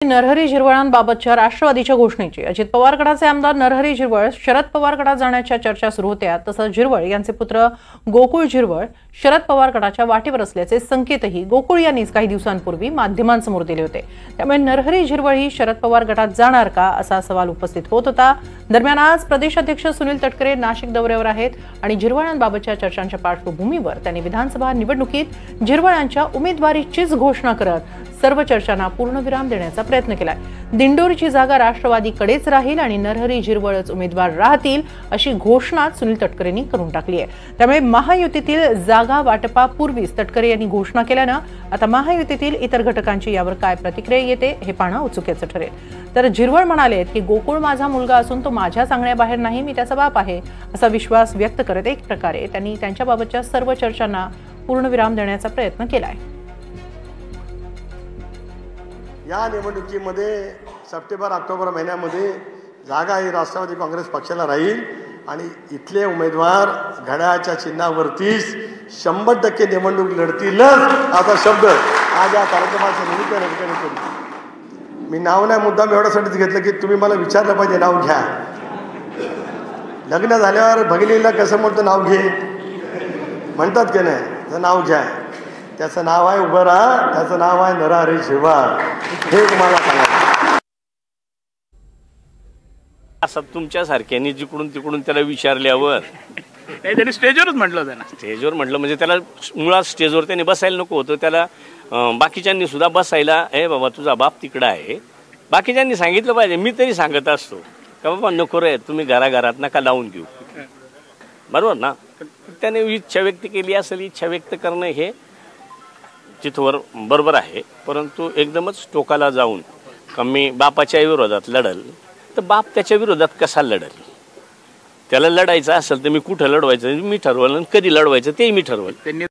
नरहरी झिरवळांबाबतच्या राष्ट्रवादीच्या घोषणेची अजित पवार गटाचे आमदार नरहरी झिरवळ शरद पवार गटात जाण्याच्या चर्चा सुरू होत्या। तसंच झिरवळ यांचे पुत्र गोकुळ झिरवळ शरद पवार गटाच्या वाटेवर असल्याचे संकेतही गोकुळ यांनीच काही दिवसांपूर्वी माध्यमांसमोर दिले होते। त्यामुळे नरहरी झिरवळ ही शरद पवार गटात जाणार का असा सवाल उपस्थित होत होता। दरम्यान आज प्रदेशाध्यक्ष सुनील तटकरे नाशिक दौऱ्यावर आहेत आणि झिरवळांबाबतच्या चर्चांच्या पार्श्वभूमीवर त्यांनी विधानसभा निवडणुकीत झिरवळ यांच्या उमेदवारीचीच घोषणा करत सर्व चर्चांना पूर्णविराम देण्याचा प्रयत्न केलाय। दिंडोरीची जागा राष्ट्रवादीकडेच राहील आणि नरहरी झिरवळच उमेदवार राहतील अशी घोषणा सुनील तटकरेंनी करून टाकली आहे। त्यामुळे महायुतीतील जागा वाटपापूर्वीच तटकरे यांनी घोषणा केल्यानं आता महायुतीतील इतर घटकांची यावर काय प्रतिक्रिया येते हे पाहणं औत्सुक्याचं ठरेल। तर झिरवळ म्हणाले की गोकुळ माझा मुलगा असून तो माझ्या सांगण्याबाहेर नाही, मी त्याचा बाप आहे असा विश्वास व्यक्त करत एक प्रकारे त्यांनी त्यांच्याबाबतच्या सर्व चर्चांना पूर्णविराम देण्याचा प्रयत्न केलाय। या निवडणुकीमध्ये सप्टेंबर-ऑक्टोबर महिन्यामध्ये जागा ही राष्ट्रवादी काँग्रेस पक्षाला राहील आणि इथले उमेदवार घड्याळाच्या चिन्हावरतीच 100% निवडणूक लढतीलच असा शब्द आज या कार्यक्रमाच्या निमित्ताने करतो। मी नाव नाही मुद्दाम एवढ्यासाठीच घेतलं की तुम्ही मला विचारलं पाहिजे नाव घ्या। लग्न झाल्यावर भगिनीला कसं म्हणतो नाव घे म्हणतात की नाही, तर नाव घ्या। त्याचं नाव आहे उभं राहा, त्याचं नाव आहे नरहरी झिरवळ। हे तुम्हाला सांगायचं असं तुमच्यासारख्यांनी जिकडून तिकडून त्याला विचारल्यावर त्यांनी स्टेजवरच म्हटलं होतं ना। स्टेजवर म्हटलं म्हणजे त्याला मुळात स्टेजवर त्याने बसायला नको होतं। त्याला बाकीच्यांनी सुद्धा बसायला, हे बाबा तुझा बाप तिकडं आहे, बाकीच्यांनी सांगितलं पाहिजे। मी तरी सांगत असतो का बाबा नको रे, तुम्ही घराघरात नका लावून घेऊ, बरोबर ना। त्याने इच्छा व्यक्त केली असेल, इच्छा व्यक्त करणं हे तिथवर बरोबर आहे, परंतु एकदमच टोकाला जाऊन कमी बापाच्या विरोधात लढल तर बाप त्याच्या विरोधात कसा लढल? त्याला लढायचं असेल तर मी कुठं लढवायचं मी ठरवलं, कधी लढवायचं ते मी ठरवलं।